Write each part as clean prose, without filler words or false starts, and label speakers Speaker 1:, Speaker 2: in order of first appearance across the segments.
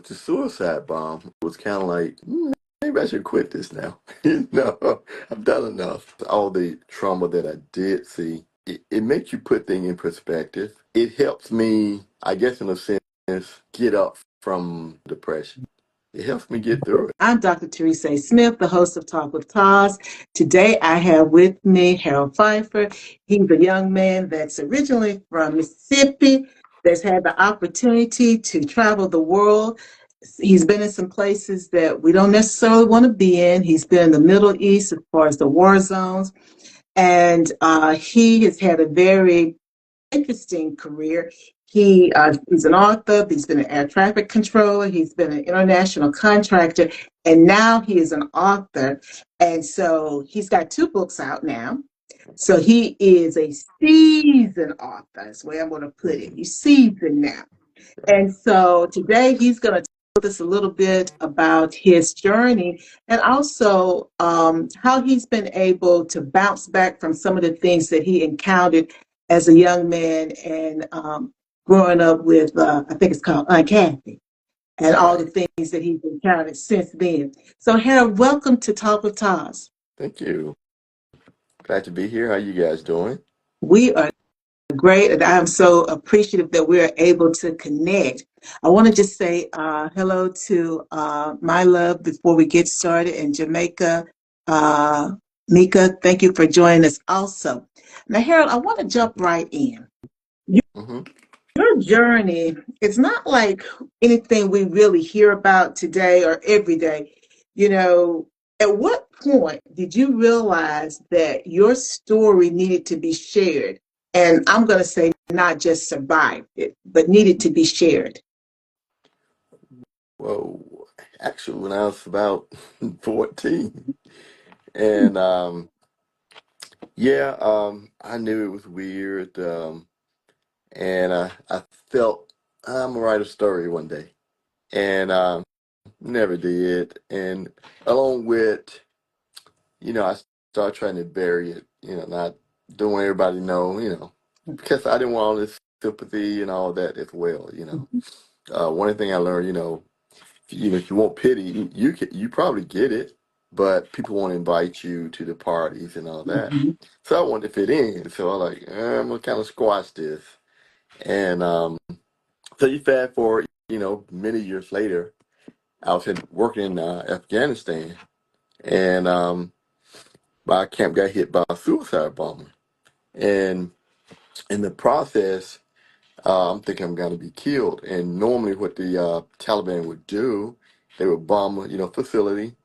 Speaker 1: the suicide bomb was kind of like, maybe I should quit this now. I've done enough. All the trauma that I did see, it makes you put things in perspective. It helps me, I guess, in a sense, get up from depression. It helps me get through it.
Speaker 2: I'm Dr. Teresa A. Smith, the host of Talk with TAS. Today I have with me Harold Phifer. He's a young man that's originally from Mississippi, that's had the opportunity to travel the world. He's been in some places that we don't necessarily want to be in. He's been in the Middle East as far as the war zones. And he has had a very interesting career. He's an author, he's been an air traffic controller, he's been an international contractor, and now he is an author. And so he's got two books out now. So he is a seasoned author, that's the way I'm going to put it. He's seasoned now. And so today he's going to talk with us a little bit about his journey and also how he's been able to bounce back from some of the things that he encountered as a young man and growing up with, I think it's called Uncut, and all the
Speaker 1: Right.
Speaker 2: things that he's encountered since then. So Harold, welcome to Talk with Taz.
Speaker 1: Thank you. Glad to be here. How you guys doing?
Speaker 2: We are great, and I'm so appreciative that we're able to connect. I want to just say hello to my love before we get started, and Jamaica. Uh, Mika, thank you for joining us also. Now, Harold, I want to jump right in.
Speaker 1: Hmm.
Speaker 2: Your journey, it's not like anything we really hear about today or every day. You know, at what point did you realize that your story needed to be shared? And I'm going to say not just survived it, but needed to be shared.
Speaker 1: Well, actually, when I was about 14, and yeah, I knew it was weird, and I felt I'm gonna write a story one day, and never did. And along with, I started trying to bury it, not don't want everybody to know, because I didn't want all this sympathy and all that as well. One thing I learned, if you want pity, you probably get it, but people won't invite you to the parties and all that.
Speaker 2: Mhm.
Speaker 1: So I wanted to fit in, so I like I'm gonna kind of squash this. And so you fast forward, many years later, I was working in Afghanistan, and my camp got hit by a suicide bomber, and in the process, I'm thinking I'm going to be killed. And normally, what the Taliban would do, they would bomb a facility,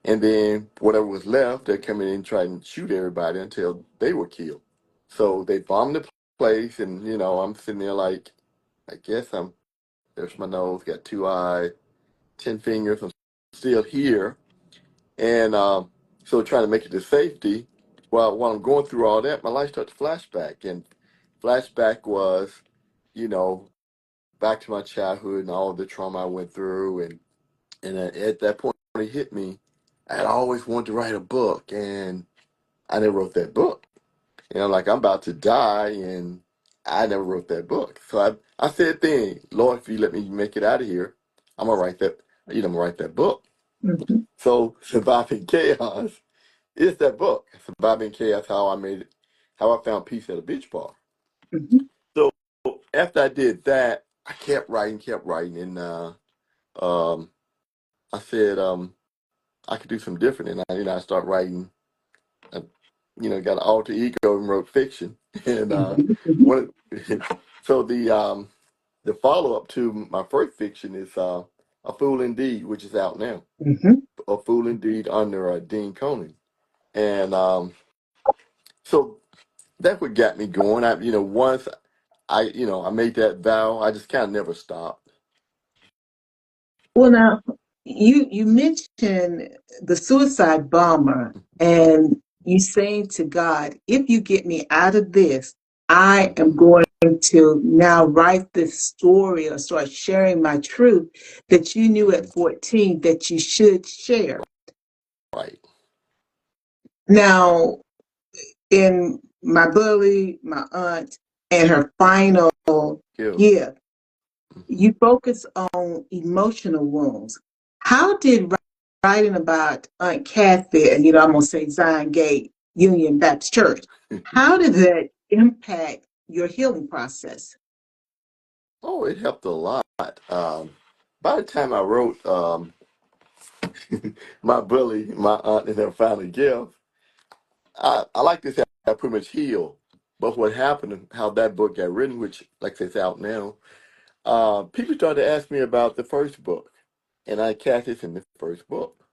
Speaker 1: and then whatever was left, they'd come in and try and shoot everybody until they were killed. So they bombed the place, and I'm sitting there like, I guess there's my nose, got two eyes, 10 fingers, I'm still here, and so trying to make it to safety. While I'm going through all that, my life started to flashback, and flashback was, you know, back to my childhood and all the trauma I went through, and at that point it hit me. I had always wanted to write a book, and I never wrote that book. Like I'm about to die, and I never wrote that book. So I said, "Then, Lord, if you let me make it out of here, I'm gonna write that. I'm gonna write that book."
Speaker 2: Mhm.
Speaker 1: So surviving chaos is that book. Surviving chaos, how I made it, how I found peace at a beach bar.
Speaker 2: Mhm.
Speaker 1: So after I did that, I kept writing, and um, I said I could do something different, and I start writing. I, got an alter ego and wrote fiction, and
Speaker 2: Mhm.
Speaker 1: one. So the follow up to my first fiction is A Fool Indeed, which is out now.
Speaker 2: Mhm.
Speaker 1: A Fool Indeed under Dean Conan, and so that's what got me going. Once I made that vow, I just kind of never stopped.
Speaker 2: Well, now you mentioned the suicide bomber, and you saying to God, "If you get me out of this, I am
Speaker 1: Hmm.
Speaker 2: going to now write this story or start sharing my truth that you knew at 14 that you should share."
Speaker 1: Right.
Speaker 2: Now, in my bully, my aunt, and her final
Speaker 1: Kill.
Speaker 2: gift, you focus on emotional wounds. How did writing about Aunt Kathy, and I'm going to say Zion Gate Union Baptist Church, how did that impact your healing process?
Speaker 1: Oh, it helped a lot. By the time I wrote my bully, my aunt, and her final gift, I like to say I pretty much healed. But what happened, how that book got written, which, like I say, it's out now, people started to ask me about the first book. And I cast this in the first book.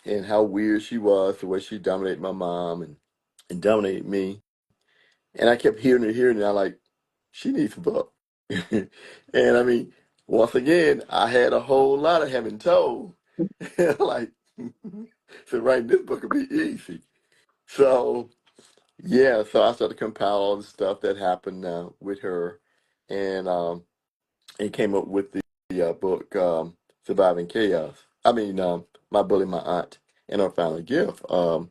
Speaker 1: And how weird she was, the way she dominated my mom and dominated me. And I kept hearing it. I like, she needs a book. And I mean, once again, I had a whole lot of having told. Like, so writing this book would be easy. So yeah, so I started to compile all the stuff that happened with her, and came up with the book "Surviving Chaos." I mean, my bully, my aunt, and her final gift. One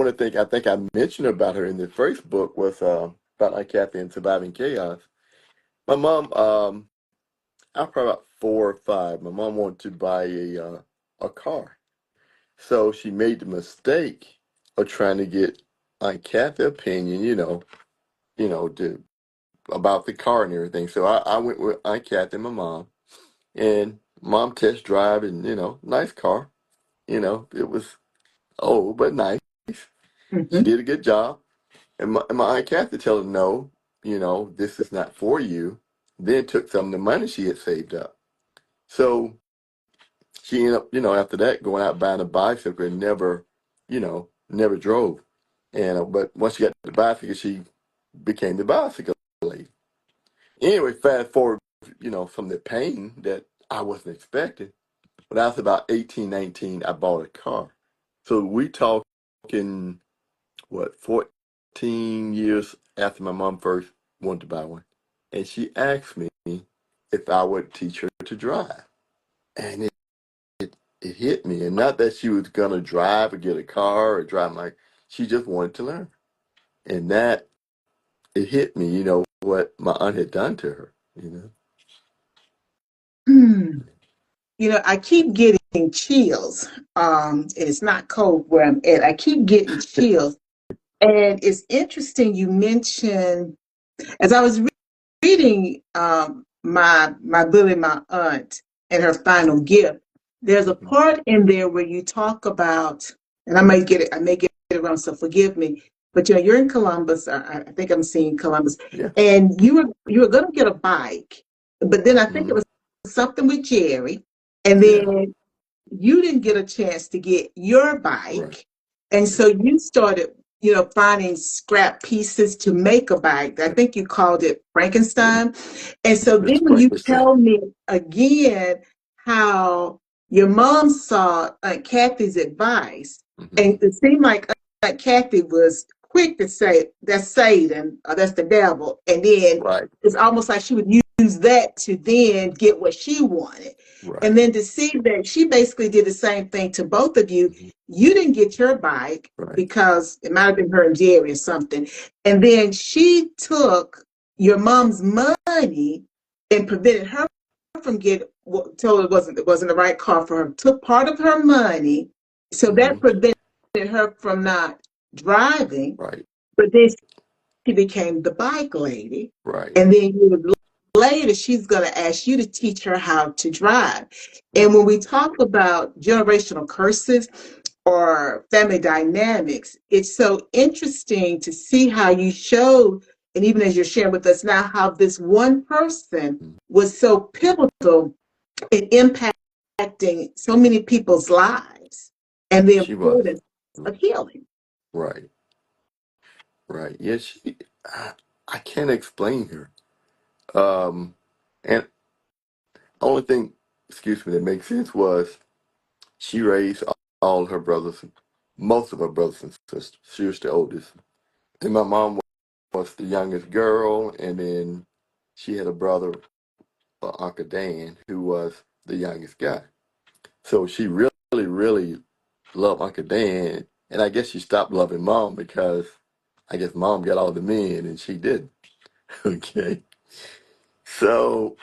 Speaker 1: of the things I think I mentioned about her in the first book was about Aunt Kathy and Surviving Chaos. My mom, I was probably about 4 or 5. My mom wanted to buy a car, so she made the mistake of trying to get Aunt Kathy's opinion. About the car and everything. So I went with Aunt Kathy and my mom, and mom test drive, and nice car. It was old but nice. She
Speaker 2: Mhm.
Speaker 1: did a good job. And my Aunt Kathy told her, no, this is not for you. Then took some of the money she had saved up. So she ended up, after that, going out buying a bicycle and never drove. And but once she got the bicycle, she became the bicycle lady. Anyway, fast forward, from the pain that I wasn't expecting. When I was about 18, 19, I bought a car. So we talking, what, 14 years after my mom first wanted to buy one. And she asked me if I would teach her to drive. And it hit me. And not that she was going to drive or get a car or drive she just wanted to learn. And that, it hit me, what my aunt had done to her.
Speaker 2: Hmm. I keep getting chills. And it's not cold where I'm at. I keep getting chills. And it's interesting you mentioned, as I was reading my bully, my aunt, and her final gift, there's a
Speaker 1: Mhm.
Speaker 2: part in there where you talk about, and I may get it wrong, so forgive me. But you're in Columbus. I think I'm seeing Columbus,
Speaker 1: Yeah.
Speaker 2: and you were going to get a bike, but then I think it
Speaker 1: Hmm.
Speaker 2: was something with Jerry, and
Speaker 1: Yeah.
Speaker 2: then you didn't get a chance to get your
Speaker 1: Right.
Speaker 2: bike. And
Speaker 1: Right.
Speaker 2: so you started, finding scrap pieces to make a bike. I
Speaker 1: Yeah.
Speaker 2: think you called it
Speaker 1: Yeah.
Speaker 2: Frankenstein. And so then
Speaker 1: Mr.
Speaker 2: when you
Speaker 1: Frankenstein.
Speaker 2: tell me again how your mom saw Aunt Kathy's advice,
Speaker 1: Hmm.
Speaker 2: and it seemed like Aunt Kathy was quick to say, that's Satan or that's the devil. And then
Speaker 1: Right.
Speaker 2: it's almost like she would use that to then get what she wanted. And
Speaker 1: Right.
Speaker 2: then to see that she basically did the same thing to both of you.
Speaker 1: Hmm.
Speaker 2: You didn't get your bike
Speaker 1: Right.
Speaker 2: because it might have been her and Jerry or something. And then she took your mom's money and prevented her from getting, told it wasn't the right car for her, took part of her money. So that
Speaker 1: Hmm.
Speaker 2: prevented her from not driving.
Speaker 1: Right.
Speaker 2: But then she became the bike lady.
Speaker 1: Right.
Speaker 2: And then later, she's going to ask you to teach her how to drive.
Speaker 1: Right.
Speaker 2: And when we talk about generational curses or family dynamics, it's so interesting to see how you showed, and even as you're sharing with us now, how this one person
Speaker 1: Mhm.
Speaker 2: was so pivotal in impacting so many people's lives and the
Speaker 1: She was.
Speaker 2: importance of healing.
Speaker 1: Right. Right. Yeah. I, I can't explain her. And only thing, excuse me, that makes sense was she raised all her brothers, most of her brothers and sisters. She was the oldest. And my mom was the youngest girl, and then she had a brother, Uncle Dan, who was the youngest guy. So she really, really loved Uncle Dan, and I guess she stopped loving Mom because I guess Mom got all the men and she didn't. Okay, so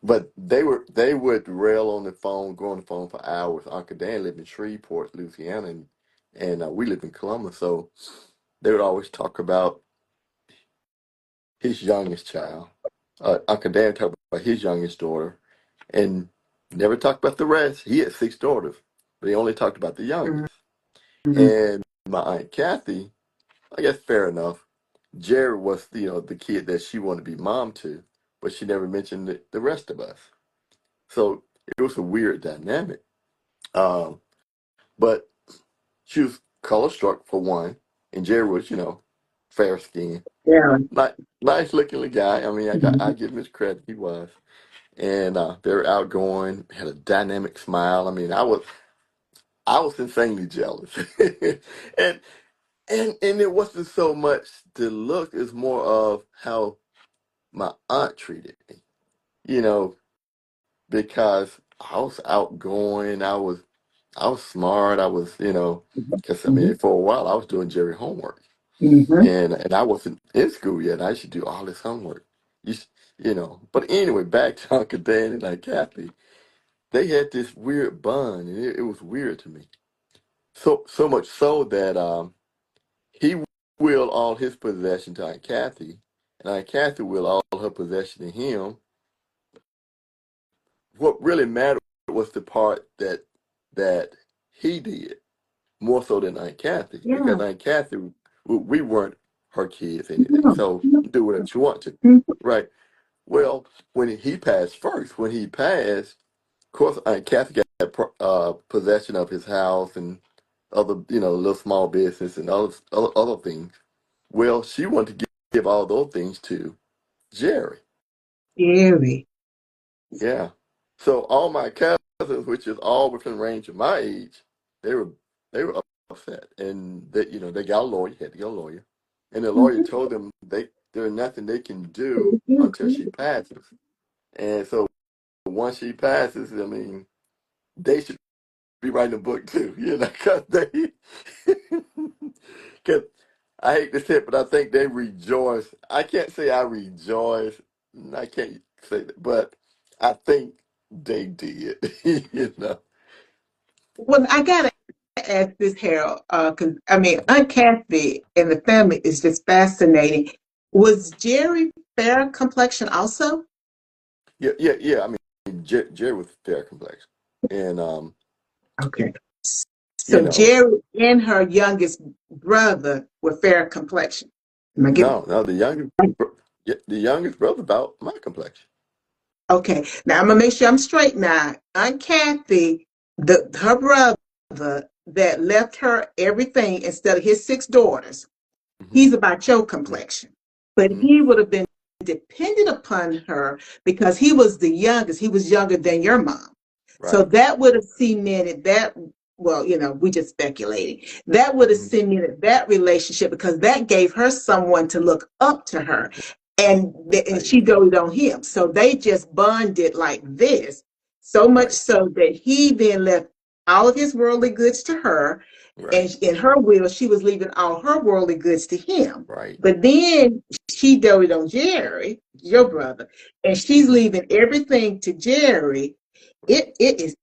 Speaker 1: but they would rail on the phone, go on the phone for hours. Uncle Dan lived in Shreveport, Louisiana, and we lived in Columbus, so they would always talk about his youngest child. Uncle Dan talked about his youngest daughter, and never talked about the rest. He had six daughters, but he only talked about the youngest.
Speaker 2: Mhm.
Speaker 1: And my aunt Kathy, I guess fair enough. Jerry was, the kid that she wanted to be mom to, but she never mentioned the rest of us. So it was a weird dynamic. Um, but she was color struck for one, and Jerry was, fair skinned,
Speaker 2: Yeah.
Speaker 1: like nice looking guy. I mean, I
Speaker 2: Mhm.
Speaker 1: give him his credit. He was, and very outgoing, had a dynamic smile. I mean, I was insanely jealous, and and it wasn't so much the look; it's more of how my aunt treated me. You know, because I was outgoing, I was smart, I was, because I mean,
Speaker 2: Mhm.
Speaker 1: for a while I was doing Jerry homework,
Speaker 2: Mhm.
Speaker 1: and I wasn't in school yet. I should do all this homework, you, s- But anyway, back to Uncle Dan and Aunt Kathy, they had this weird bond, and it was weird to me. So much so that he willed all his possession to Aunt Kathy, and Aunt Kathy willed all her possession to him. What really mattered was the part that he did more so than Aunt Kathy, because
Speaker 2: Yeah.
Speaker 1: Aunt Kathy, we weren't her kids or anything.
Speaker 2: Yeah.
Speaker 1: So do whatever you want to,
Speaker 2: Mhm.
Speaker 1: right? Well, when he passed first, when he passed, of course, Aunt Kathy got possession of his house and other, little small business and other things. Well, she wanted to give all those things to Jerry.
Speaker 2: Scary.
Speaker 1: Yeah. So all my cousins, which is all within range of my age, they were they were upset, and they got a lawyer, had to get a lawyer, and the lawyer
Speaker 2: Mhm.
Speaker 1: told them there's nothing they can do until she passes, and so once she passes, I mean, they should be writing a book too, because because I hate to say it, but I think they rejoice. I can't say I rejoice. I can't say that, but I think they did. you know.
Speaker 2: Well, I gotta ask this, Harold, because I mean, Aunt Kathy and the family is just fascinating. Was Jerry fair complexion also?
Speaker 1: Yeah, yeah, yeah. I mean, Jerry was fair complexion, and
Speaker 2: Okay.
Speaker 1: you
Speaker 2: So
Speaker 1: know,
Speaker 2: Jerry and her youngest brother were fair complexion. Am I getting
Speaker 1: no, the youngest brother about my complexion.
Speaker 2: okay? Now I'm gonna make sure I'm straight now. Aunt Kathy, her brother that left her everything instead of his six daughters,
Speaker 1: Hmm.
Speaker 2: he's about your complexion. But
Speaker 1: Hmm.
Speaker 2: he would have been dependent upon her because he was the youngest. He was younger than your mom. So
Speaker 1: Right.
Speaker 2: that would have cemented that, well, we just speculating. That would have
Speaker 1: Hmm.
Speaker 2: cemented that relationship because that gave her someone to look up to her. And
Speaker 1: Right.
Speaker 2: she doted on him. So they just bonded like this, so much
Speaker 1: Right.
Speaker 2: so that he then left all of his worldly goods to her, and
Speaker 1: Right.
Speaker 2: in her will, she was leaving all her worldly goods to him.
Speaker 1: Right.
Speaker 2: But then she doted on Jerry, your
Speaker 1: Hmm.
Speaker 2: brother, and she's
Speaker 1: Hmm.
Speaker 2: leaving everything to Jerry.
Speaker 1: Right.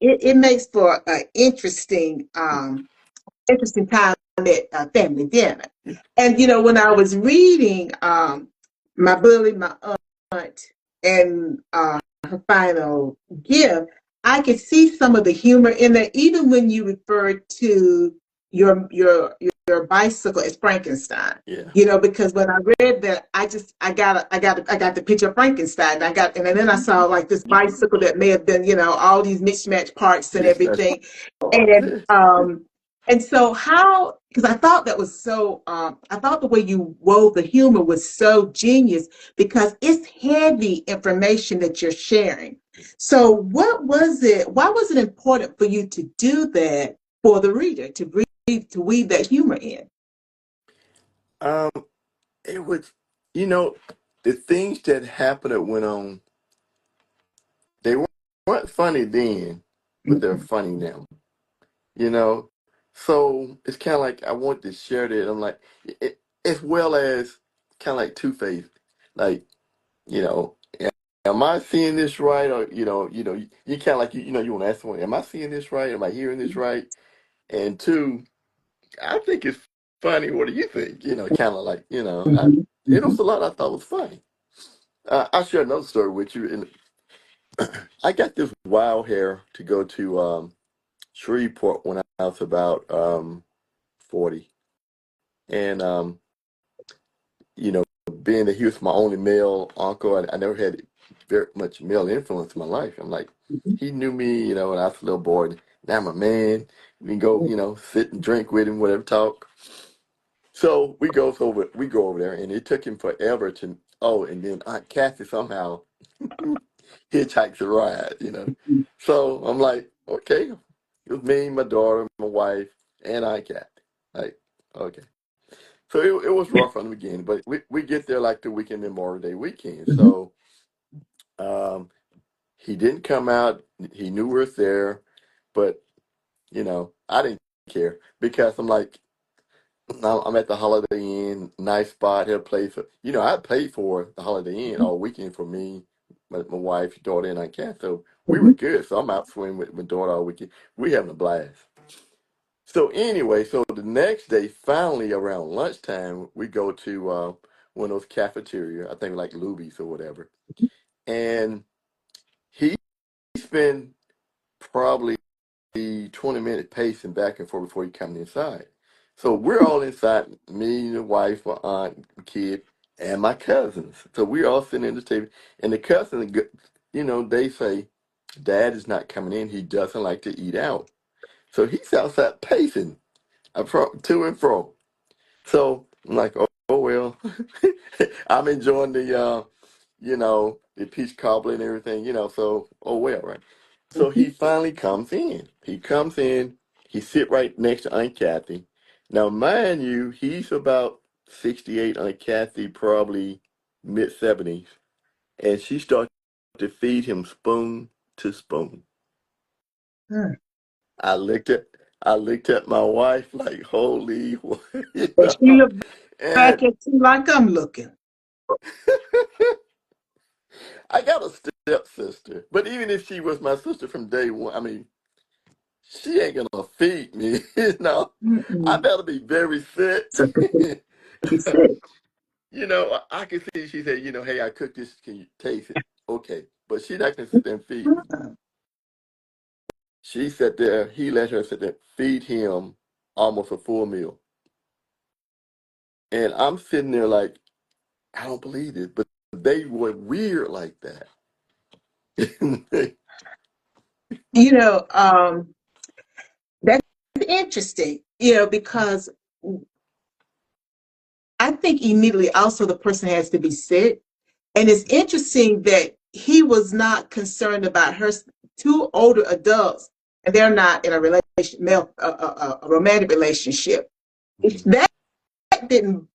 Speaker 2: It makes for an interesting time at family dinner.
Speaker 1: Yeah.
Speaker 2: And
Speaker 1: Yeah.
Speaker 2: when I was reading my bully, my aunt, and her final gift, I could see some of the humor in there, even when you referred to your bicycle as Frankenstein.
Speaker 1: Yeah.
Speaker 2: Because when I read that, I got the picture of Frankenstein. And then I saw like this bicycle that may have been, all these mismatched parts and
Speaker 1: Mismatched
Speaker 2: everything.
Speaker 1: parts.
Speaker 2: And and so how, because I thought that was so, I thought the way you wove the humor was so genius because it's heavy information that you're sharing. So what was it, why was it important for you to do that for the reader, to weave that humor in?
Speaker 1: Um, it was, you know, the things that happened that went on, they weren't funny then, but they're funny now. You know, so it's kind of like I want to share that. I'm like, as well as kind of like Two Face, like you know, am I seeing this right? Or you kind of like you want to ask someone, am I seeing this right? Am I hearing this right? And two, I think it's funny. What do you think? Kind of like
Speaker 2: Mhm,
Speaker 1: it
Speaker 2: mhm,
Speaker 1: was a lot I thought was funny. I'll share another story with you. And I got this wild hair to go to Shreveport when I was about 40, and you know, being that he was my only male uncle, I never had very much male influence in my life. I'm like,
Speaker 2: mhm,
Speaker 1: he knew me, when I was a little boy. Now I'm a man. We can go,
Speaker 2: mhm,
Speaker 1: sit and drink with him, whatever, talk. So we go over there, and it took him forever to. Oh, and then Aunt Kathy somehow hitchhikes a ride.
Speaker 2: mhm.
Speaker 1: So I'm like, okay, it was me, my daughter, my wife, and Aunt Kathy. Like, okay. So it was rough from the beginning, but we get there like the weekend, Memorial Day weekend.
Speaker 2: Mhm,
Speaker 1: So um, he didn't come out. He knew we were there, but I didn't care because I'm like, I'm at the Holiday Inn, nice spot. He'll play for, I paid for the Holiday Inn all weekend for me, my wife, daughter, and I cat. So we were
Speaker 2: mhm,
Speaker 1: good. So I'm out swimming with my daughter all weekend. We having a blast. So anyway, so the next day, finally around lunchtime, we go to one of those cafeteria, I think like Luby's or whatever. And he spent probably 20 minutes pacing back and forth before he comes inside. So we're all inside, me, the wife, my aunt, kid, and my cousins. So we're all sitting at the table. And the cousins, they say, Dad is not coming in. He doesn't like to eat out. So he's outside pacing to and fro. So I'm like, oh well. I'm enjoying the peach cobbler and everything, so oh well, right? So he
Speaker 2: mhm.
Speaker 1: finally comes in. He comes in, he sit right next to Aunt Kathy. Now mind you, he's about 68, Aunt Kathy probably mid 70s. And she started to feed him spoon to spoon.
Speaker 2: Huh.
Speaker 1: I looked at I looked at my wife like, holy, you
Speaker 2: And she
Speaker 1: know,
Speaker 2: looked back
Speaker 1: and
Speaker 2: at you like I'm looking.
Speaker 1: I got a stepsister, but even if she was my sister from day one, I mean, she ain't gonna feed me. I
Speaker 2: Mm-mm.
Speaker 1: better be very fit.
Speaker 2: So she said,
Speaker 1: I can see she said, hey, I cooked this. Can you taste it? Okay, but she not gonna sit there and feed me.
Speaker 2: "Uh-uh."
Speaker 1: She sat there. He let her sit there, feed him almost a full meal, and I'm sitting there like, I don't believe it, but they were weird like that.
Speaker 2: You know, that's interesting, because I think immediately also the person has to be sick. And it's interesting that he was not concerned about her two older adults, and they're not in a a romantic relationship. If
Speaker 1: Mhm.
Speaker 2: that didn't,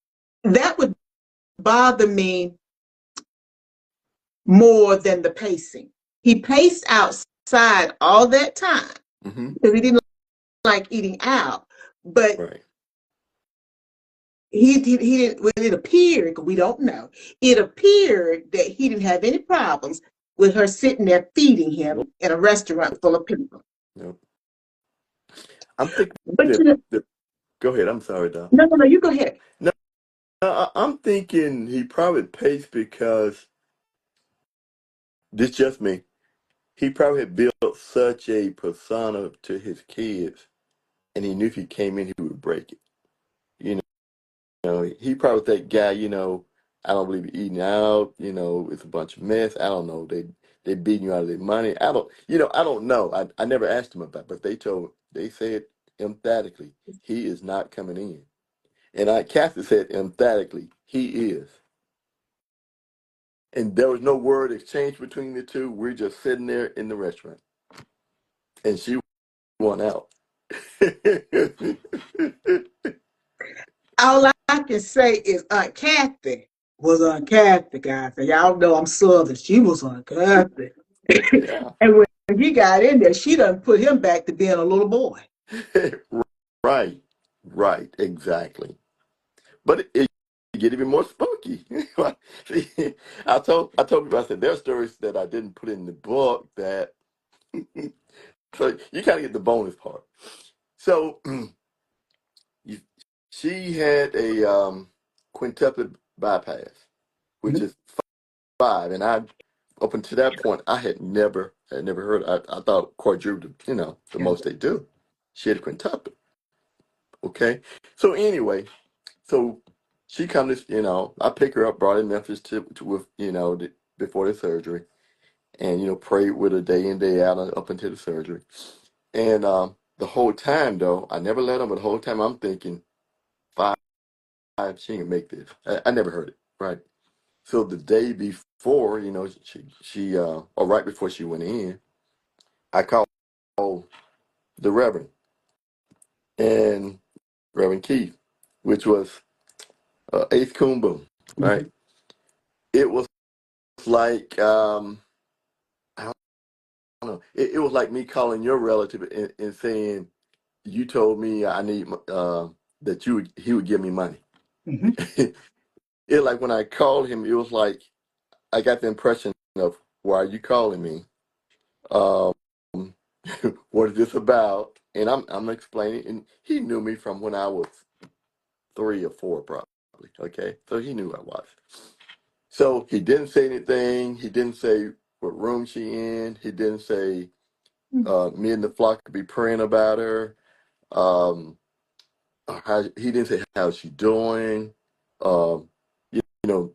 Speaker 2: that would bother me more than the pacing. He paced outside all that time
Speaker 1: Mhm.
Speaker 2: because he didn't like eating out, but
Speaker 1: Right.
Speaker 2: he didn't. Well, it appeared, we don't know. It appeared that he didn't have any problems with her sitting there feeding him in a restaurant full of people.
Speaker 1: Yep. I'm thinking
Speaker 2: But
Speaker 1: that, that. Go ahead. I'm sorry, Doc.
Speaker 2: no, no, no. You go ahead.
Speaker 1: No, I'm thinking he probably paced because this just me. He probably had built such a persona to his kids, and he knew if he came in, he would break it. You he probably that guy. I don't believe in eating out. It's a bunch of mess. I don't know. They beating you out of their money. I don't know. I never asked him about, it, but they said emphatically he is not coming in, and Kathy said emphatically he is. And there was no word exchanged between the two. We're just sitting there in the restaurant, and she won out.
Speaker 2: All I can say is Aunt Kathy was Aunt Kathy, guys. And y'all know I'm Southern. She was Aunt Kathy.
Speaker 1: Yeah.
Speaker 2: And when he got in there, she done put him back to being a little boy.
Speaker 1: Right. Right. Exactly. But get even more spooky. See, I told people, I said there are stories that I didn't put in the book that so you kind of get the bonus part. So you, she had a quintuplet bypass, which
Speaker 2: Mhm.
Speaker 1: is five, and I up until that point I had never heard. I thought quadruple, the
Speaker 2: Yeah.
Speaker 1: most they do. She had a quintuplet. Okay, so anyway, so she comes, I pick her up, brought her in Memphis to with, before the surgery, and prayed with her day in day out up until the surgery, and the whole time though, I never let her, but the whole time I'm thinking, five, she ain't gonna make this. I never heard it, right? So the day before, or right before she went in, I called the Reverend and Reverend Keith, which was Eighth Coon Boom, right?
Speaker 2: Mhm.
Speaker 1: It was like I don't know. It was like me calling your relative and saying you told me I need that he would give me money.
Speaker 2: Mhm.
Speaker 1: It like when I called him, it was like I got the impression of why are you calling me? Um, what is this about? And I'm explaining, and he knew me from when I was 3 or 4, probably. Okay, so he knew who I was. So he didn't say anything. He didn't say what room she in. He didn't say me and the flock could be praying about her. Um, he didn't say how's she doing. Um, you, you know,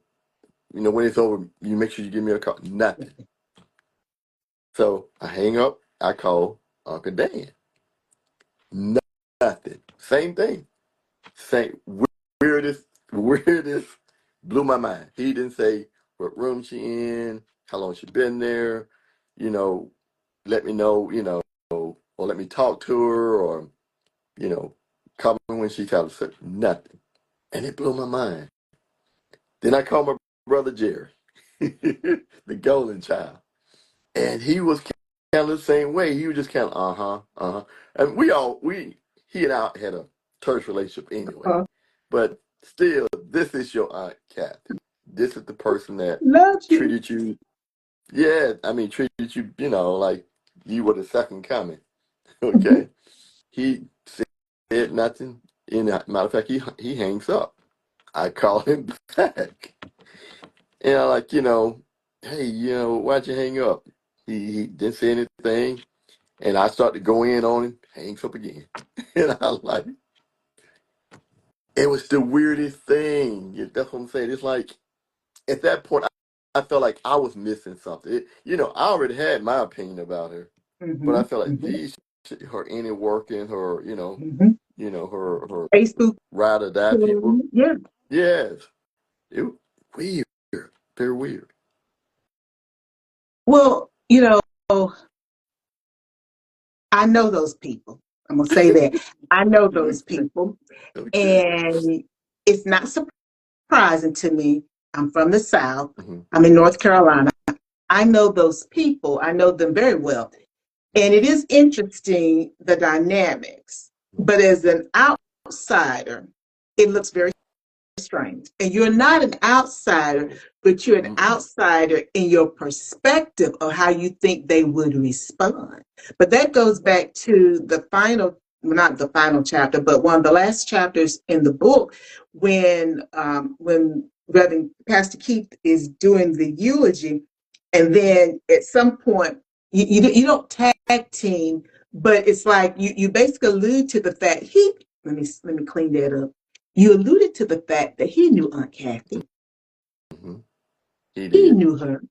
Speaker 1: when it's over, you make sure you give me a call. Nothing. So I hang up. I call Uncle Dan. Nothing. Same thing. Same weirdest. Blew my mind. He didn't say what room she in, how long she been there. You know, let me know. Or let me talk to her, or you know, call me when she's out of service. Nothing. And it blew my mind. Then I called my brother Jerry, the golden child. And he was kind of the same way. He was just kind of, uh-huh. And he and I had a terse relationship anyway.
Speaker 2: Uh,
Speaker 1: But still, this is your Aunt Kathy. This is the person that
Speaker 2: Love you.
Speaker 1: treated you, yeah, I mean, treated you, like you were the second coming,
Speaker 2: Mhm.
Speaker 1: okay? He said nothing. Matter of fact, he hangs up. I call him back. And I like, hey, why'd you hang up? He didn't say anything. And I start to go in on him, hangs up again. And I like, it was the weirdest thing. That's what I'm saying. It's like, at that point, I felt like I was missing something. I already had my opinion about her, but I
Speaker 2: Mhm.
Speaker 1: felt like
Speaker 2: Mhm.
Speaker 1: her inner working, her,
Speaker 2: Mhm.
Speaker 1: her
Speaker 2: Facebook.
Speaker 1: ride or die people.
Speaker 2: Yeah.
Speaker 1: Yes, it was weird. They're weird.
Speaker 2: Well, I know those people. I'm gonna say that I know those
Speaker 1: Okay,
Speaker 2: people,
Speaker 1: okay.
Speaker 2: and it's not surprising to me. I'm from the South.
Speaker 1: Hmm.
Speaker 2: I'm in North Carolina. I know those people. I know them very well. And it is interesting, the dynamics. But as an outsider, it looks very strange. And you're not an outsider, but you're an
Speaker 1: Mm-mm.
Speaker 2: outsider in your perspective of how you think they would respond. But that goes back to the final, well, not the final chapter, but one of the last chapters in the book when Reverend Pastor Keith is doing the eulogy, and then at some point you don't tag team, but it's like you basically allude to the fact he let me clean that up. You alluded to the fact that he knew Aunt Kathy.
Speaker 1: Hmm. He
Speaker 2: He
Speaker 1: did.
Speaker 2: knew her.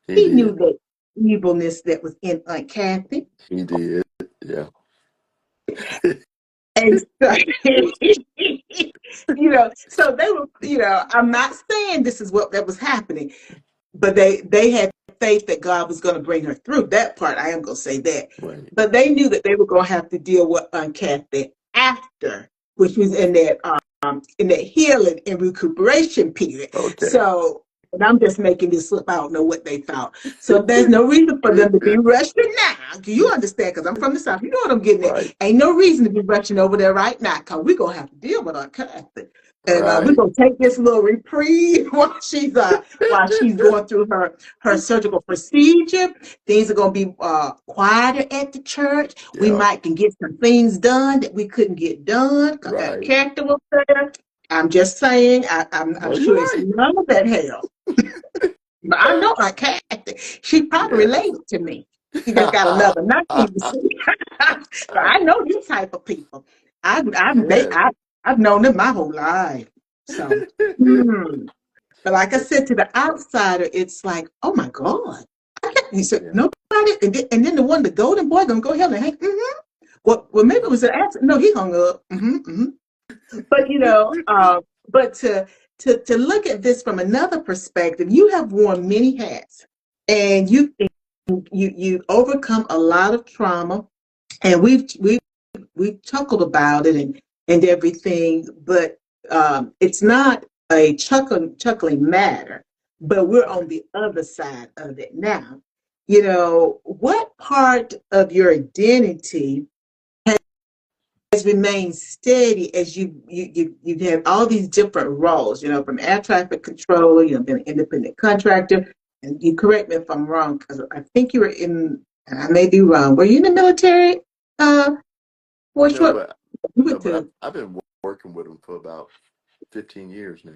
Speaker 1: He
Speaker 2: He knew
Speaker 1: did.
Speaker 2: the evilness that was in Aunt Kathy.
Speaker 1: He did. Yeah.
Speaker 2: And so, so they were, I'm not saying this is what that was happening, but they had faith that God was going to bring her through. That part, I am going to say that.
Speaker 1: Right.
Speaker 2: But they knew that they were going to have to deal with Aunt Kathy after, which was in that healing and recuperation period.
Speaker 1: Okay.
Speaker 2: So. And I'm just making this slip. I don't know what they thought. So there's no reason for them to be rushing now. Do you understand? Because I'm from the South. You know what I'm getting at.
Speaker 1: Right,
Speaker 2: Ain't no reason to be rushing over there right now because we're going to have to deal with our cousin. And we're
Speaker 1: right.
Speaker 2: going to take this little reprieve while she's going through her surgical procedure. Things are going to be quieter at the church. We
Speaker 1: Yeah,
Speaker 2: might can get some things done that we couldn't get done because that
Speaker 1: right.
Speaker 2: character was there. I'm just saying, I'm
Speaker 1: No, you're
Speaker 2: sure it's
Speaker 1: right.
Speaker 2: none of that hell. But I know her character. She probably
Speaker 1: Yes.
Speaker 2: related to me. She just got another name, you see. So I know these type of people.
Speaker 1: Yes.
Speaker 2: I've known them my whole life. So, hmm. But like I said, to the outsider, it's like, oh my God. He said,
Speaker 1: Yeah.
Speaker 2: nobody. And then the one, the golden boy, gonna go ahead and hang. Well, maybe it was an accident. No, he hung up. But but to look at this from another perspective, you have worn many hats, and you overcome a lot of trauma, and we've chuckled about it and everything, but it's not a chuckling matter. But we're on
Speaker 1: Right.
Speaker 2: the other side of it now. What part of your identity has remained steady as you've had all these different roles, from air traffic controller, been an independent contractor, and you correct me if I'm wrong, because I think you were in, and I may be wrong, were you in the military for a
Speaker 1: No,
Speaker 2: short,
Speaker 1: but
Speaker 2: you
Speaker 1: no,
Speaker 2: went
Speaker 1: but
Speaker 2: to
Speaker 1: I've been working with them for about 15 years now.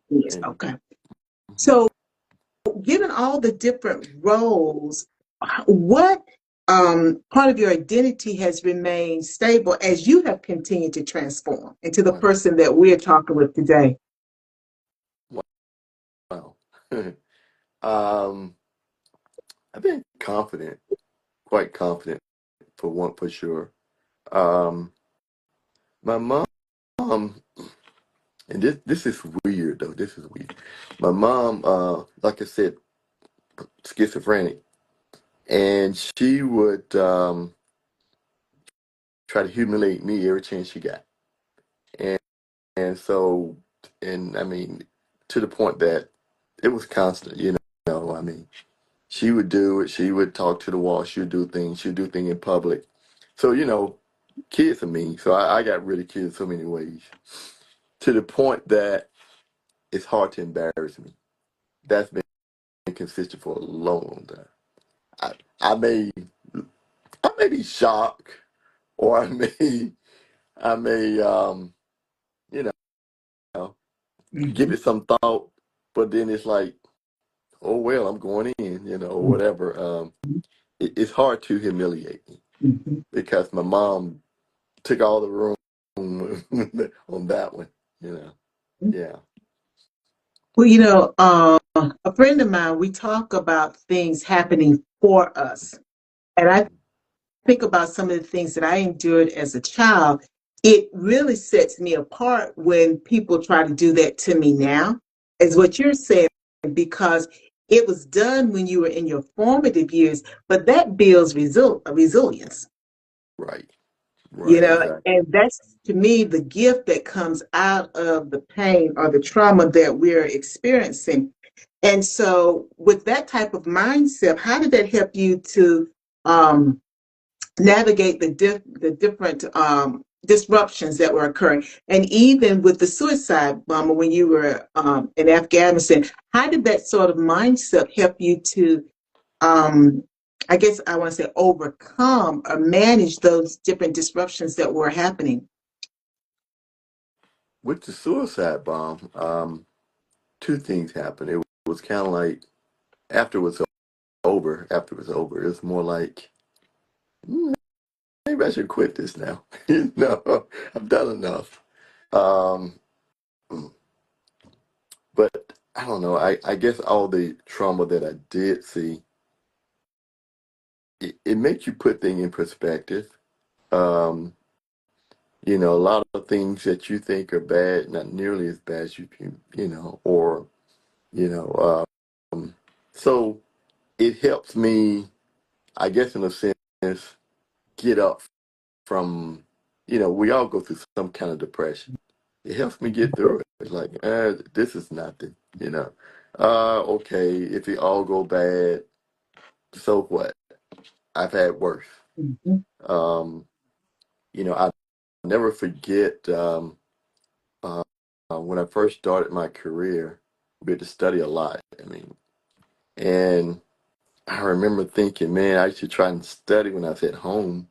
Speaker 2: yes,
Speaker 1: And
Speaker 2: okay.
Speaker 1: mhm.
Speaker 2: So given all the different roles, what part of your identity has remained stable as you have continued to transform into the
Speaker 1: Wow.
Speaker 2: person that we're talking with today?
Speaker 1: Wow. um, I've been confident, quite confident for one for sure. Um, my mom, and this is weird though. This is weird. My mom, like I said, schizophrenic, and she would try to humiliate me every chance she got, and and so, and I mean, to the point that it was constant. I mean, she would do it. She would talk to the wall. She would do things. She would do things in public. So kids are mean. So I got rid of kids so many ways, to the point that it's hard to embarrass me. That's been consistent for a long time. I, I may I may be shocked, or I may you know give
Speaker 2: Mhm.
Speaker 1: it some thought, but then it's like, oh well, I'm going in, or whatever. It's hard to humiliate me
Speaker 2: Mhm.
Speaker 1: because my mom took all the room on that one. You know, yeah,
Speaker 2: Well, a friend of mine, we talk about things happening for us. And I think about some of the things that I endured as a child. It really sets me apart when people try to do that to me now, is what you're saying, because it was done when you were in your formative years, but that builds resilience.
Speaker 1: right, right, exactly.
Speaker 2: And that's to me the gift that comes out of the pain or the trauma that we're experiencing. And so, with that type of mindset, how did that help you to um, navigate the different disruptions that were occurring? And even with the suicide bomber, when you were in Afghanistan, how did that sort of mindset help you to um, I guess I want to say overcome or manage those different disruptions that were happening?
Speaker 1: With the suicide bomb, two things happened. It was kind of like after it was over. After it was over, it was more like, maybe I should quit this now. I've done enough. Um, but I don't know. I guess all the trauma that I did see, it makes you put things in perspective. Um, a lot of things that you think are bad, not nearly as bad as or, you know, so it helps me, I guess, in a sense, get up from, we all go through some kind of depression. It helps me get through it. It's like, this is nothing, you know. Okay, if it all go bad, so what? I've had worse.
Speaker 2: Mhm.
Speaker 1: Um, I'll never forget uh, when I first started my career, we had to study a lot. I mean, and I remember thinking, man, I should try and study when I was at home,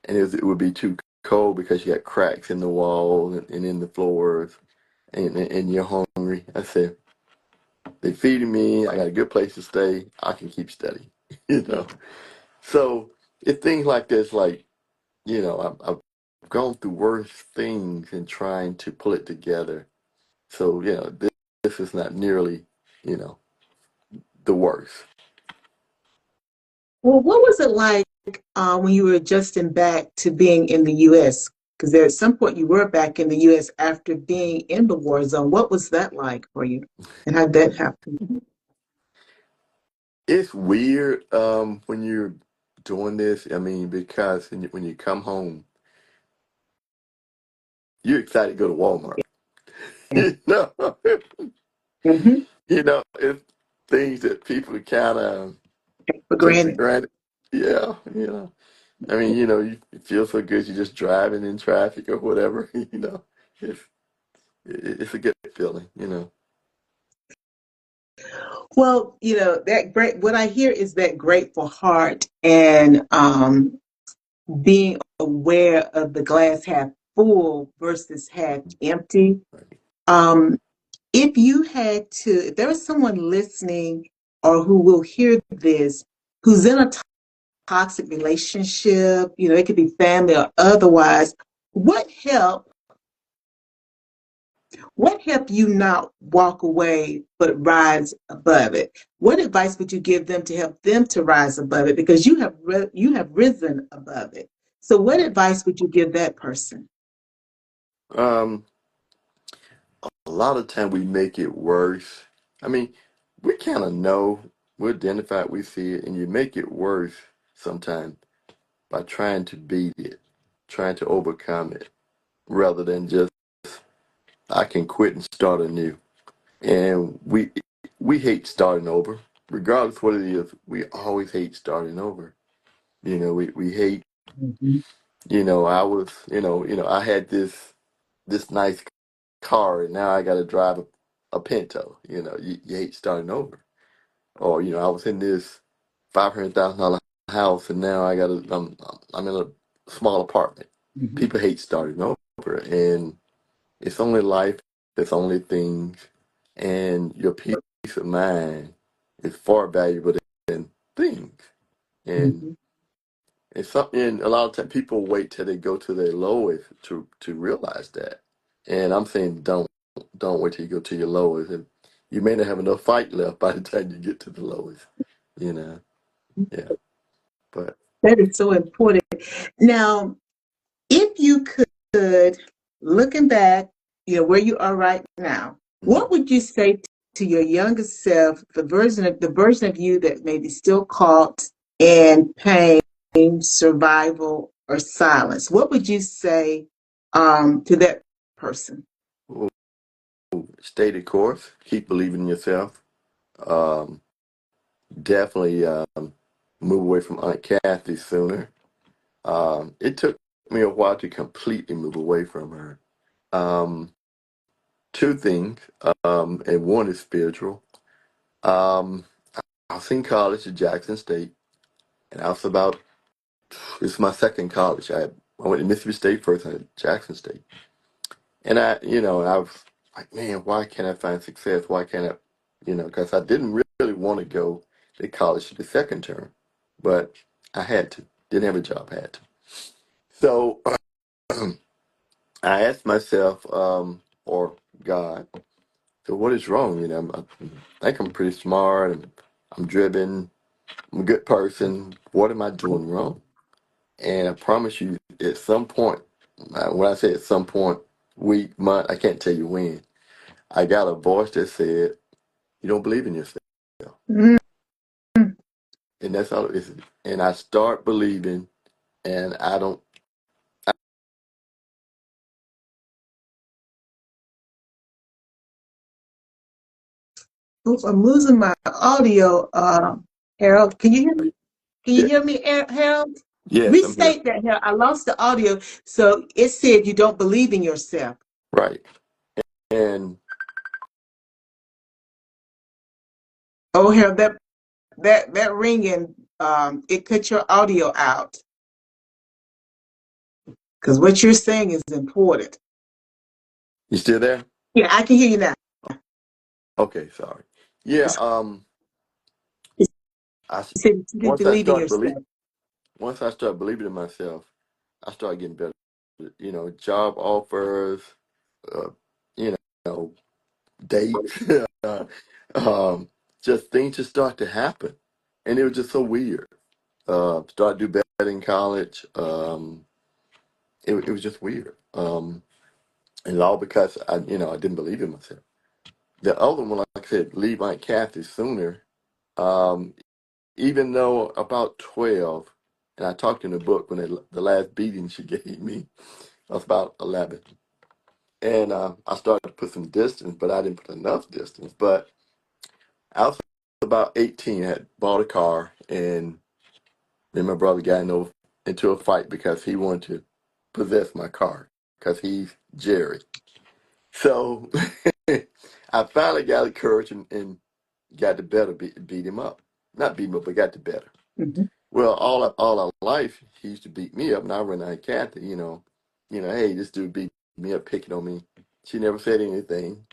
Speaker 1: and it would be too cold because you got cracks in the wall and in the floors, and you're hungry. I said, they feeding me. I got a good place to stay. I can keep studying, you know. So it's things like this, like I've gone through worse things and trying to pull it together. So this is not nearly, you know, the worst.
Speaker 2: Well, what was it like when you were adjusting back to being in the U.S.? Because there at some point you were back in the U.S. after being in the war zone. What was that like for you? And how did that happen?
Speaker 1: It's weird when you're doing this. I mean, because when you come home, you're excited to go to Walmart. you know,
Speaker 2: Mm-hmm.
Speaker 1: it's things that people kind of
Speaker 2: For
Speaker 1: take for
Speaker 2: granted.
Speaker 1: granted. Yeah, I mean, you feel so good. You're just driving in traffic or whatever. It's it's a good feeling.
Speaker 2: Well, that great, what I hear is that grateful heart and being aware of the glass half full versus half empty.
Speaker 1: Right.
Speaker 2: Um, if you had to, if there was someone listening or who will hear this who's in a toxic relationship, it could be family or otherwise, what help what helped you not walk away but rise above it? What advice would you give them to help them to rise above it? Because you have risen above it. So what
Speaker 1: Right.
Speaker 2: advice would you give that person?
Speaker 1: Um, a lot of time we make it worse. I mean, we kind of know, we identify it, we see it, and you make it worse sometimes by trying to beat it, trying to overcome it, rather than just I can quit and start anew. And we hate starting over, regardless what it is. We always hate starting over. We hate.
Speaker 2: Mhm.
Speaker 1: I was. I had this nice car, and now I got to drive a Pinto. You hate starting over. Or I was in this $500,000 house, and now I'm in a small apartment.
Speaker 2: Mhm.
Speaker 1: People hate starting over, and it's only life. It's only things, and your peace of mind is far valuable than things. And
Speaker 2: Mhm.
Speaker 1: it's something. A lot of times, people wait till they go to their lowest to realize that. And I'm saying, don't wait till you go to your lowest, and you may not have enough fight left by the time you get to the lowest. You know, yeah. But
Speaker 2: That is so important. Now, if you could, looking back, where you are right now,
Speaker 1: mhm.
Speaker 2: what would you say to your younger self, the version of you that may be still caught in pain, survival, or silence? What would you say to that person?
Speaker 1: Well, stay the course. Keep believing in yourself. Um, Definitely move away from Aunt Kathy sooner. It took me a while to completely move away from her. Um, Two things, and one is spiritual. Um, I was in college at Jackson State, and I was about, it's my second college. I went to Mississippi State first, and Jackson State. And I was like, man, why can't I find success? Why can't because I didn't really want to go to college the second term, but I had to. Didn't have a job, had to. So I asked myself, or God, so what is wrong? I think I'm pretty smart, and I'm driven, I'm a good person. What am I doing wrong? And I promise you, at some point, when I say at some point, week, month, I can't tell you when, I got a voice that said, "You don't believe in yourself,"
Speaker 2: Mhm.
Speaker 1: and that's all it is. And I start believing, and I don't.
Speaker 2: Oops, I'm losing my audio. Harold, can you hear me?
Speaker 1: Right.
Speaker 2: Can you
Speaker 1: Yeah.
Speaker 2: hear me, Harold?
Speaker 1: Yes, I'm here.
Speaker 2: Restate that, Harold. I lost the audio. So it said you don't believe in yourself.
Speaker 1: Right. And
Speaker 2: Oh, Harold, that ringing, it cut your audio out because what you're saying is important.
Speaker 1: you still there?
Speaker 2: Yeah, I can hear you now.
Speaker 1: Okay, sorry. Yeah.
Speaker 2: It's, it's,
Speaker 1: I s-
Speaker 2: you said you didn't
Speaker 1: once I
Speaker 2: believe in
Speaker 1: start believe
Speaker 2: yourself.
Speaker 1: once I start believing in myself, I start getting better. Job offers, uh, you know, dates, um, just things just start to happen, and it was just so weird. Started to do better in college. It was just weird. And all because I didn't believe in myself. The other one, like I said, leave my Kathy sooner. Um, even though about 12, and I talked in the book when the last beating she gave me, I was about 11. And I started to put some distance, but I didn't put enough distance. But I was about 18, I had bought a car, and then my brother got into a fight because he wanted to possess my car because he's Jerry. So I finally got the courage and got the better, beat him up. Not beat him up, but got the better.
Speaker 2: Mhm.
Speaker 1: Well, all our life, he used to beat me up, and I ran out of Kathy, hey, this dude beat me up, picking on me. She never said anything.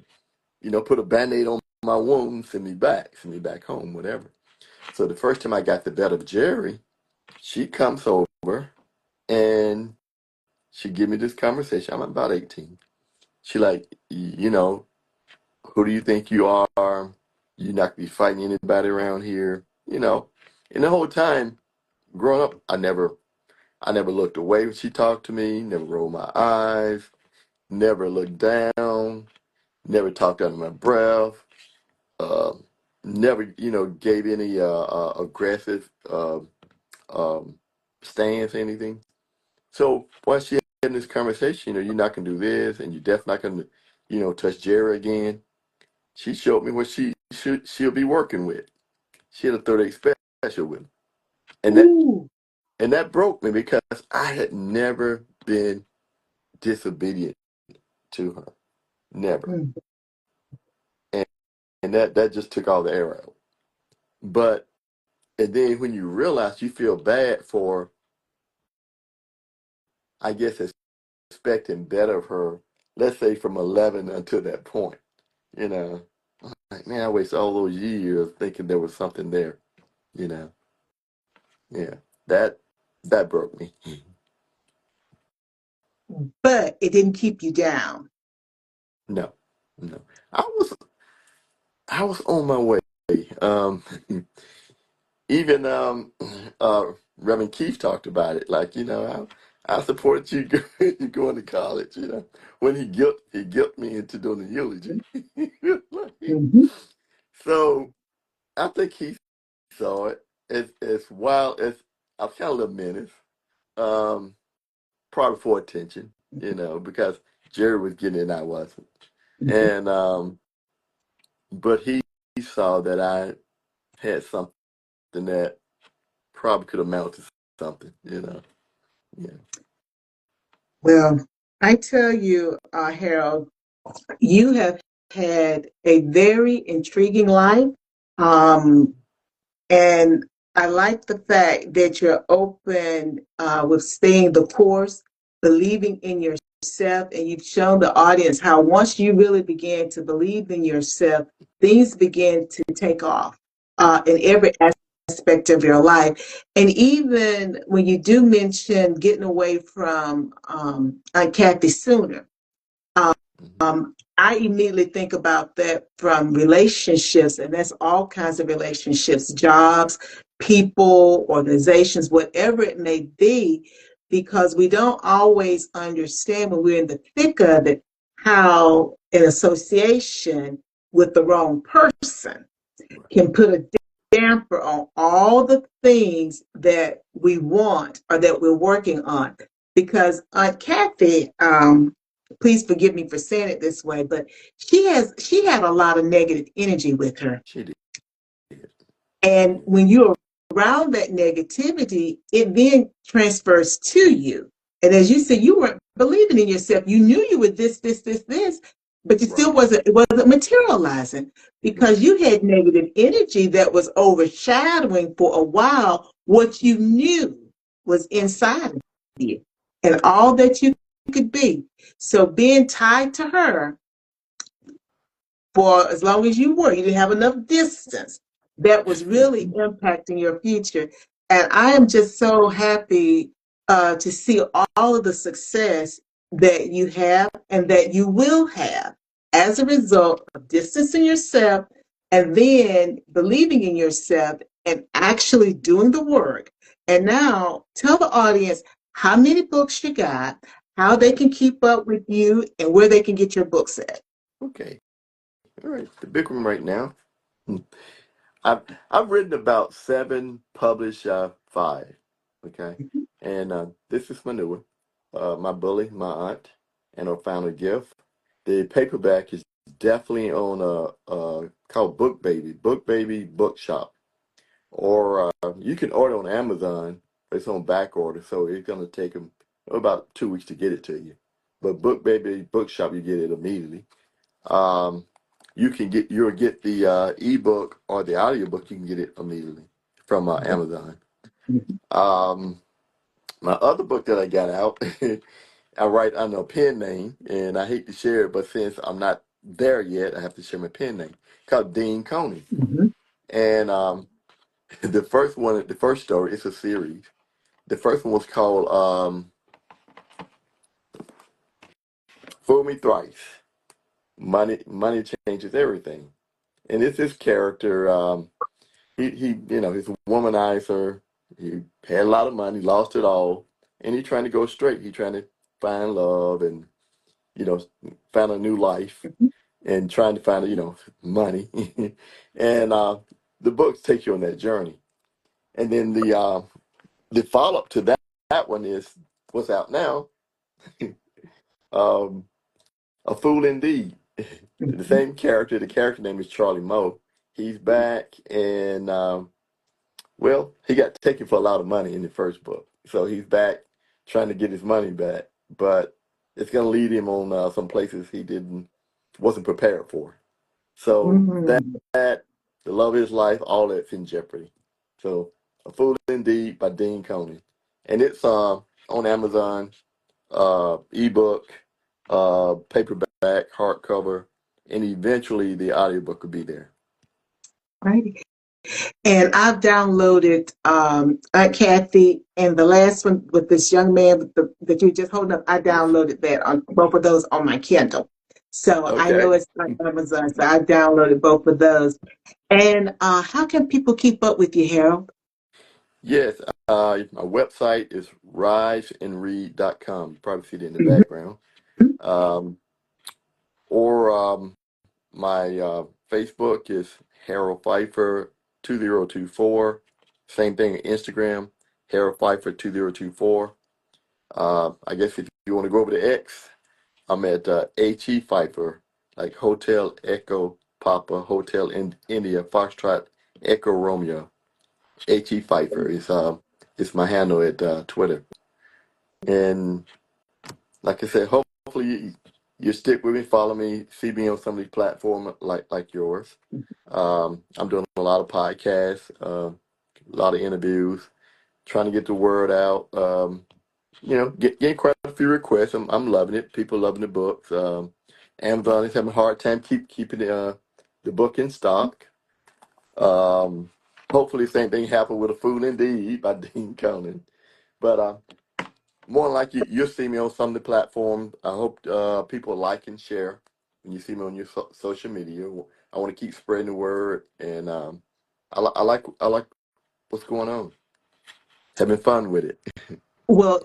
Speaker 1: Put a Band-Aid on my wound, send me back home, whatever. So the first time I got the better of Jerry, she comes over and she give me this conversation. I'm about 18. She like, who do you think you are? You're not gonna be fighting anybody around here, And the whole time growing up, I never looked away when she talked to me, never rolled my eyes, never looked down, never talked under my breath, uh, never, gave any aggressive um, stance, anything. So once she had this conversation, you're not gonna do this, and you're definitely not gonna, touch Jerry again. She showed me what she'll be working with. She had a 38 special with me, and that
Speaker 2: Ooh.
Speaker 1: and that broke me because I had never been disobedient to her, never,
Speaker 2: Mm.
Speaker 1: and that just took all the air out. But and then when you realize you feel bad for, I guess, expecting better of her, let's say from 11 until that point, you know, like, man, I wasted all those years thinking there was something there, you know. Yeah, that that broke me.
Speaker 2: But it didn't keep you down.
Speaker 1: No, no. I was I was on my way. Um, even Reverend Keith talked about it. Like, I support you you going to college. When he guilt me into doing the eulogy. Like,
Speaker 2: Hmm.
Speaker 1: so I think he saw it. It's wild. I was kind of a little menace. Um, Probably for attention. Because Jerry was getting it and I wasn't. And but he saw that I had something that probably could amount to something. Yeah.
Speaker 2: Well, I tell you, Harold, you have had a very intriguing life. Um, and I like the fact that you're open with staying the course, believing in yourself, and you've shown the audience how once you really begin to believe in yourself, things begin to take off in every aspect of your life. And even when you do mention getting away from Aunt Kathy sooner,
Speaker 1: Mhm.
Speaker 2: I immediately think about that from relationships, and that's all kinds of relationships, jobs, people, organizations, whatever it may be, because we don't always understand when we're in the thick of it how an association with the wrong person can put a damper on all the things that we want or that we're working on. Because Aunt Kathy, please forgive me for saying it this way, but she had a lot of negative energy with her.
Speaker 1: She did.
Speaker 2: And
Speaker 1: Yeah.
Speaker 2: when you're around that negativity, it then transfers to you. And as you said, you weren't believing in yourself. You knew you were this, but you still
Speaker 1: Right.
Speaker 2: wasn't, it wasn't materializing because
Speaker 1: Right.
Speaker 2: you had negative energy that was overshadowing for a while what you knew was
Speaker 1: Right.
Speaker 2: inside of you and all that you could be. So being tied to her for as long as you were. You didn't have enough distance. That was really impacting your future. And I am
Speaker 1: Right.
Speaker 2: just so happy to see all of the success that you have and that you will have as a result of distancing yourself and then believing in yourself and actually doing the work. And now tell the audience how many books you got, how they
Speaker 1: Okay.
Speaker 2: can keep up with you, and where they can get your books at.
Speaker 1: Okay. All right. The big one right now. I've I've written about seven, published five. Okay, and this is my new one. My bully, my aunt, and her final gift. The paperback is definitely on called Book Baby, Book Baby Bookshop, or you can order on Amazon. It's on back order, so it's gonna take them about 2 weeks to get it to you. But Book Baby Bookshop, you get it immediately. Um, you'll get the ebook or the audiobook. You can get it immediately from Amazon. Um, my other book that I got out, I write under a pen name, and I hate to share it, but since I'm not there yet, I have to share my pen name. Called Dean Coney,
Speaker 2: Mhm.
Speaker 1: and the first story, it's a series. The first one was called "Fool Me Thrice." Money changes everything, and it's this character. He's a womanizer. He had a lot of money, lost it all, and he's trying to go straight. He's trying to find love and you know find a new life and trying to find money. And the books take you on that journey. And then the follow up to that one is what's out now. um, a Fool Indeed. The
Speaker 2: Mhm.
Speaker 1: same character. The character name is Charlie Moe. He's back and. Well, he got taken for a lot of money in the first book, so he's back trying to get his money back, but it's going to lead him on some places he didn't wasn't prepared for. So
Speaker 2: Mhm.
Speaker 1: the love of his life, all that's in jeopardy. So, A Fool Indeed by Dean Coney, and it's on Amazon, ebook, paperback, hardcover, and eventually the audiobook will be there.
Speaker 2: Right. And I've downloaded Aunt Kathy and the last one with this young man with that you just holding up. I
Speaker 1: Yes.
Speaker 2: downloaded that on both of those on my Kindle. So I know
Speaker 1: Okay.
Speaker 2: it's on Amazon. So I downloaded both of those. And how can people keep up with you, Harold?
Speaker 1: Yes, my website is riseandread.com. You probably see it in the
Speaker 2: Mhm.
Speaker 1: background. Um, or my Facebook is Harold Pfeiffer 2024. Same thing on Instagram, Harold Pfeiffer 2024. I guess if you want to go over to X, I'm at HE Pfeiffer, like Hotel Echo Papa, Hotel India, Foxtrot Echo Romeo. HE Pfeiffer is my handle at Twitter. And like I said, hopefully you stick with me, follow me, see me on some of these platforms like yours. I'm doing a lot of podcasts, a lot of interviews, trying to get the word out. Getting quite a few requests. I'm loving it. People loving the books. Amazon is having a hard time keeping the book in stock. Um, Hopefully, the same thing happened with A Fool Indeed by Dean Conan. But more than likely, you'll see me on some of the platforms. I hope people like and share when you see me on your social media. I want to keep spreading the word, and I like what's going on. Having fun with it.
Speaker 2: Well,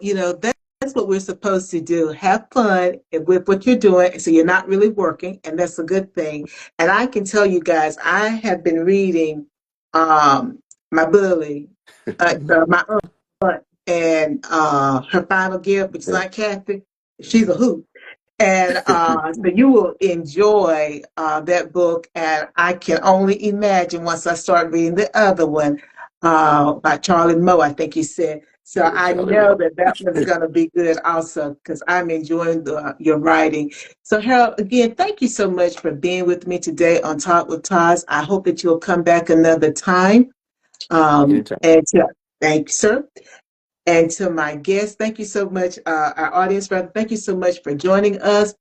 Speaker 2: that's what we're supposed to do. Have fun with what you're doing so you're not really working, and that's a good thing. And I can tell you guys, I have been reading my bully, my aunt, and her final gift, which is Aunt Kathy. She's a hoot. And so you will enjoy that book. And I can only imagine once I start reading the other one by Charlie Moe, I think you said. So
Speaker 1: Yeah,
Speaker 2: I
Speaker 1: Charlie
Speaker 2: know
Speaker 1: Moore.
Speaker 2: that that one's going to be good also because I'm enjoying your writing. So Harold, again, thank you so much for being with me today on Talk with Taz. I hope that you'll come back another time.
Speaker 1: Anytime.
Speaker 2: Thank you, sir. And to my guests, thank you so much, our audience, rather, thank you so much for joining us.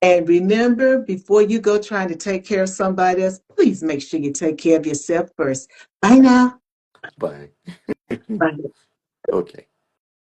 Speaker 2: And remember, before you go trying to take care of somebody else, please make sure you take care of yourself first. Bye now.
Speaker 1: Bye.
Speaker 2: Bye.
Speaker 1: Okay.